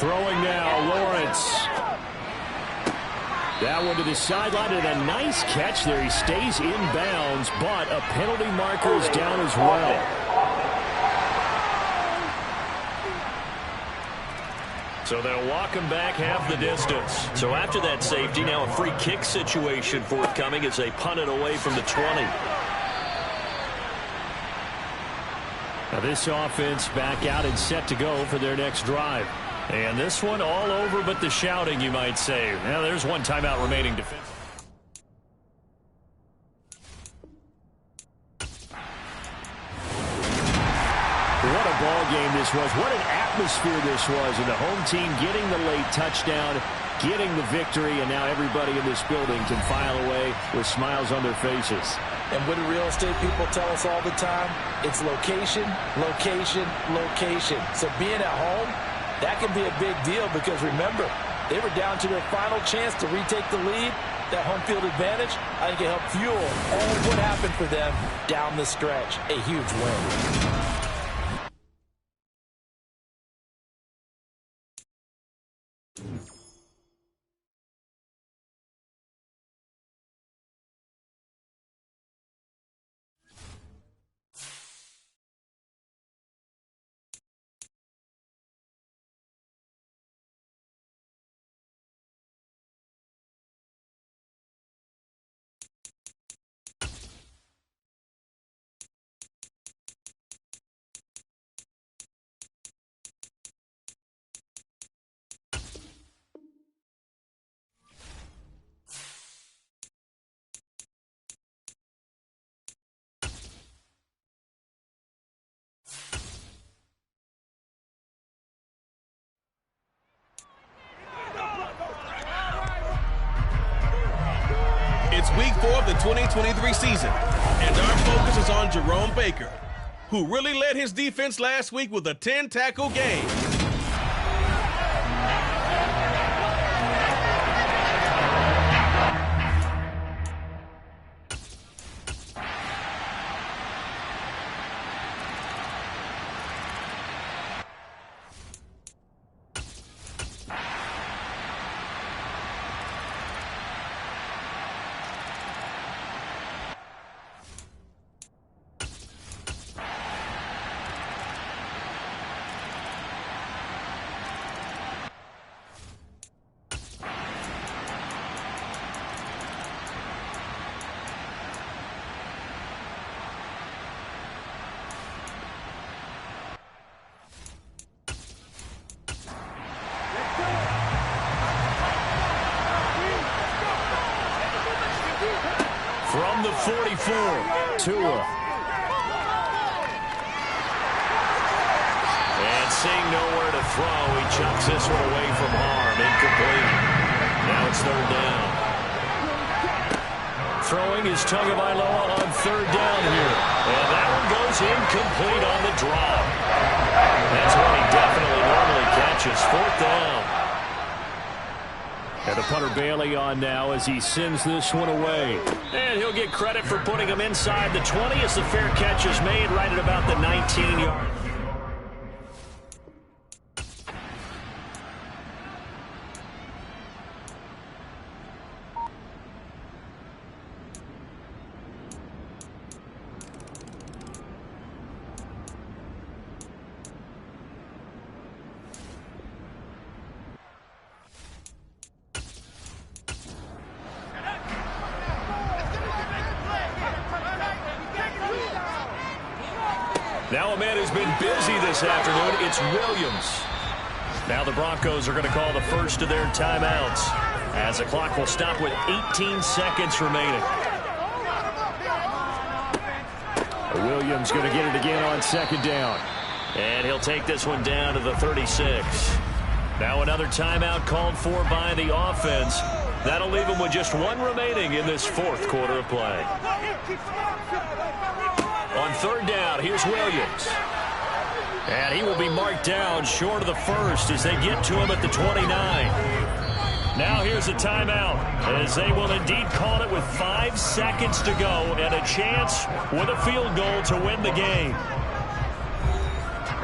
Throwing now, Lawrence. That one to the sideline, and a nice catch there. He stays in bounds, but a penalty marker is down as well. So they'll walk him back half the distance. So after that safety, now a free kick situation forthcoming as they punt it away from the 20. Now this offense back out and set to go for their next drive. And this one all over but the shouting, you might say. Now there's one timeout remaining defense. What a ball game this was. What an atmosphere this was. And the home team getting the late touchdown, getting the victory, and now everybody in this building can file away with smiles on their faces. And what do real estate people tell us all the time? It's location, location, location. So being at home, that can be a big deal because, remember, they were down to their final chance to retake the lead. That home field advantage, I think it helped fuel all what happened for them down the stretch. A huge win. It's week 4 of the 2023 season, and our focus is on Jerome Baker, who really led his defense last week with a 10-tackle game. From the 44, Tua. And seeing nowhere to throw, he chucks this one away from harm. Incomplete. Now it's third down. Throwing is Tagovailoa on third down here. And that one goes incomplete on the drop. That's one he definitely normally catches. Fourth down. And the punter Bailey on now as he sends this one away. And he'll get credit for putting him inside the 20 as the fair catch is made right at about the 19-yard. Now a man who's been busy this afternoon, it's Williams. Now the Broncos are going to call the first of their timeouts as the clock will stop with 18 seconds remaining. Williams going to get it again on second down. And he'll take this one down to the 36. Now another timeout called for by the offense. That'll leave him with just one remaining in this fourth quarter of play. On third down, here's Williams. And he will be marked down short of the first as they get to him at the 29. Now here's a timeout as they will indeed call it with 5 seconds to go and a chance with a field goal to win the game.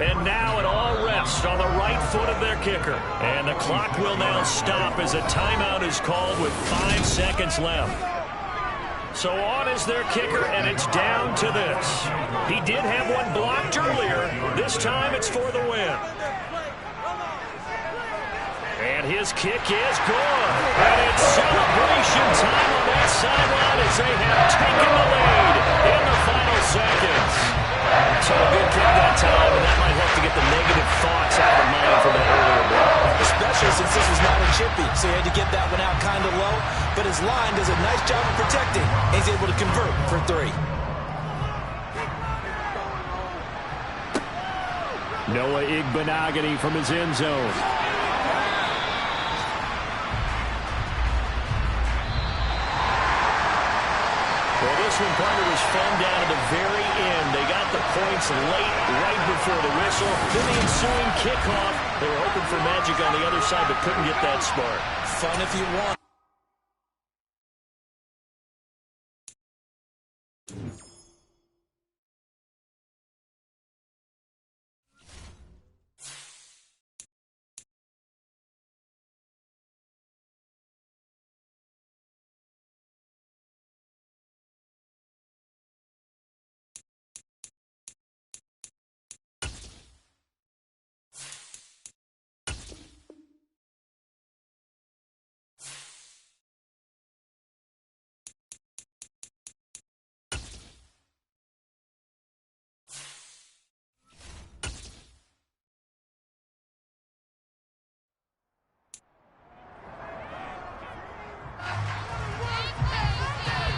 And now it all rests on the right foot of their kicker. And the clock will now stop as a timeout is called with 5 seconds left. So on is their kicker, and it's down to this. He did have one blocked earlier. This time it's for the win. And his kick is good. And it's celebration time on that sideline as they have taken the lead in the final seconds. So a good kick that time, and that might help to get the negative thoughts out of the mind from that earlier block. Especially since this was not a chippy, so he had to get that one out kind of low. But his line does a nice job of protecting. He's able to convert for 3. Noah Igbenogany from his end zone. Well, this one, partner, was fun down at the very end. They got the points late, right before the whistle. Then the ensuing kickoff. They were hoping for magic on the other side, but couldn't get that spark. Fun if you want.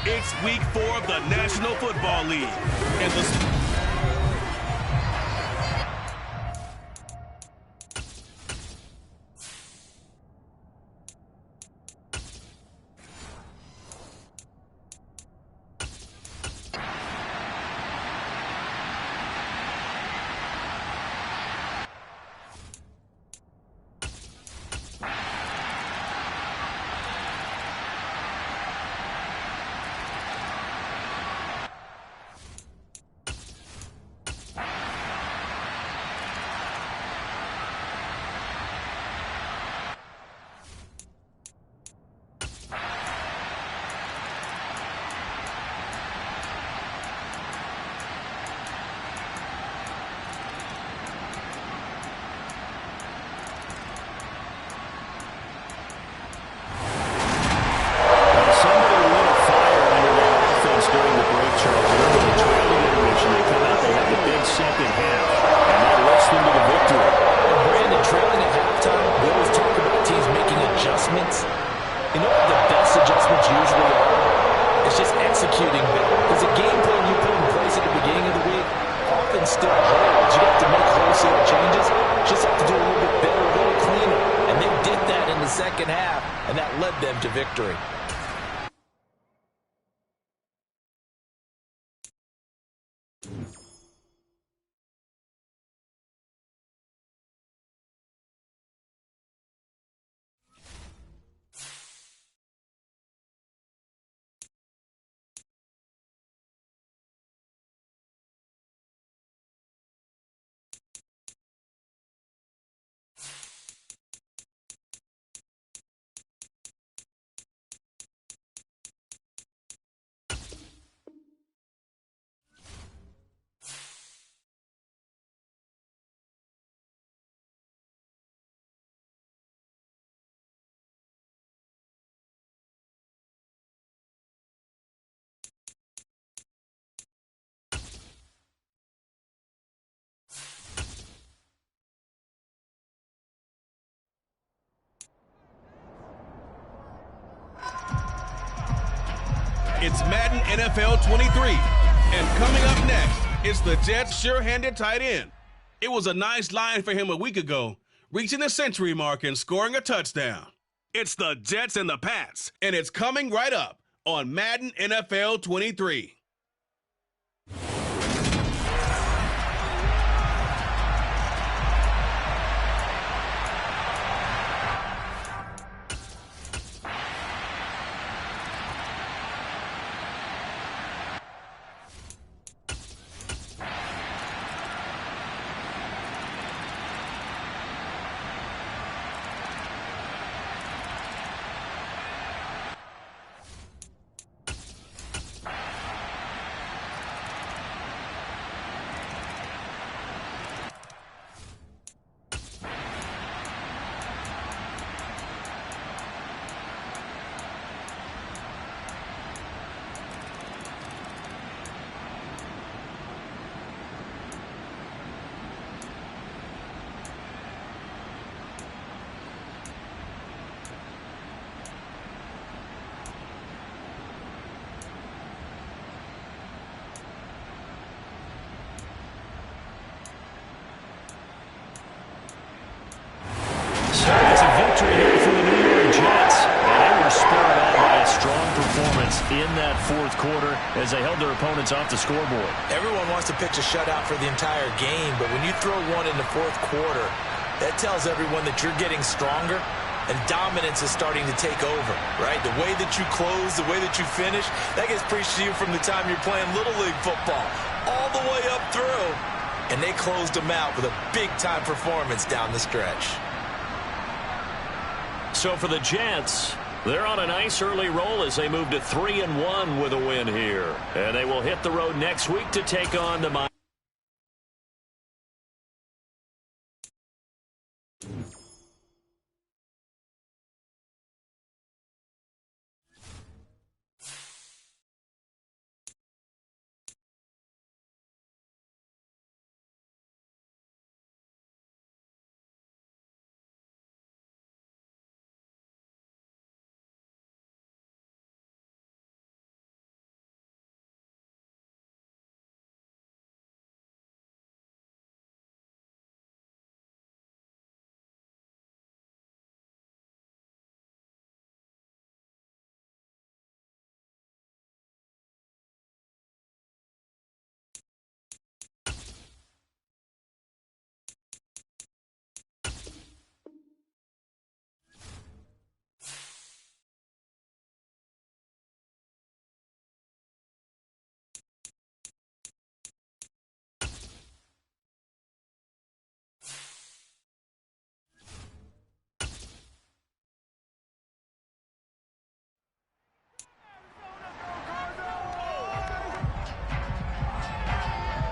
It's week 4 of the National Football League. And the and that led them to victory. It's Madden NFL 23. And coming up next, it's the Jets' sure-handed tight end. It was a nice line for him a week ago, reaching the century mark and scoring a touchdown. It's the Jets and the Pats, and it's coming right up on Madden NFL 23. victory here for the New York Jets. And they were spurred on by a strong performance in that fourth quarter as they held their opponents off the scoreboard. Everyone wants to pitch a shutout for the entire game, but when you throw one in the fourth quarter, that tells everyone that you're getting stronger and dominance is starting to take over, right? The way that you close, the way that you finish, that gets preached to you from the time you're playing Little League football all the way up through. And they closed them out with a big-time performance down the stretch. So for the Jets, they're on a nice early roll as they move to 3-1 with a win here. And they will hit the road next week to take on the Miami.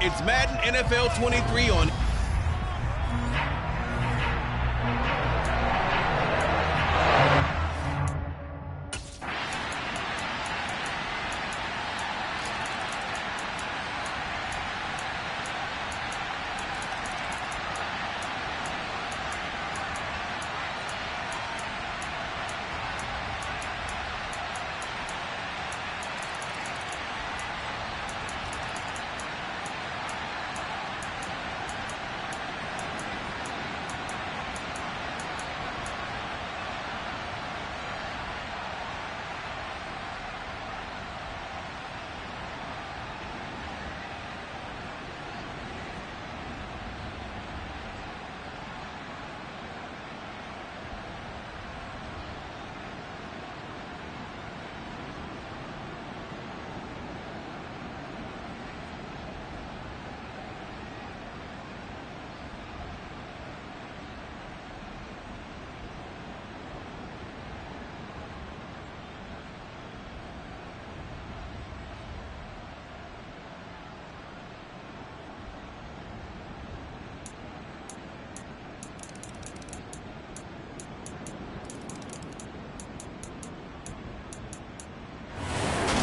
It's Madden NFL 23 on.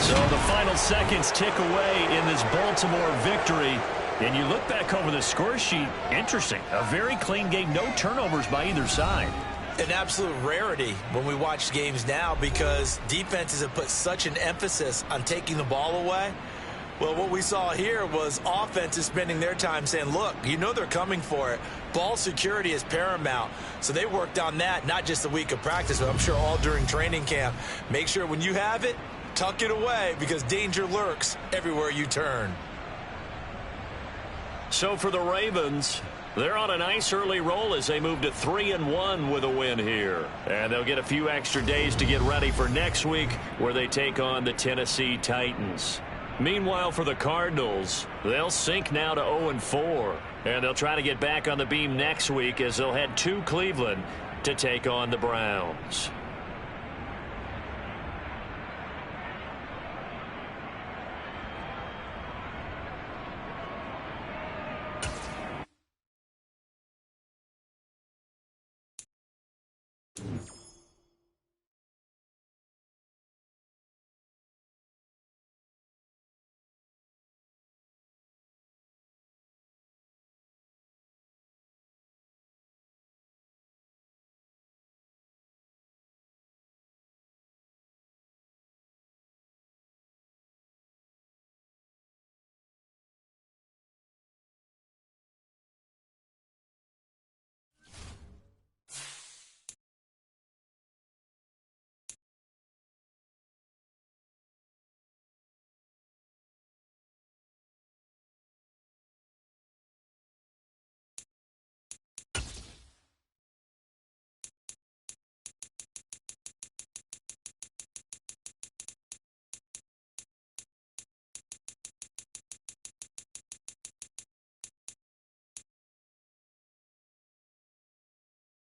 So the final seconds tick away in this Baltimore victory. And you look back over the score sheet, interesting. A very clean game, no turnovers by either side. An absolute rarity when we watch games now because defenses have put such an emphasis on taking the ball away. Well, what we saw here was offenses spending their time saying, look, you know they're coming for it. Ball security is paramount. So they worked on that, not just a week of practice, but I'm sure all during training camp. Make sure when you have it, tuck it away because danger lurks everywhere you turn. So for the Ravens, they're on a nice early roll as they move to 3-1 with a win here. And they'll get a few extra days to get ready for next week where they take on the Tennessee Titans. Meanwhile, for the Cardinals, they'll sink now to 0-4. And they'll try to get back on the beam next week as they'll head to Cleveland to take on the Browns. You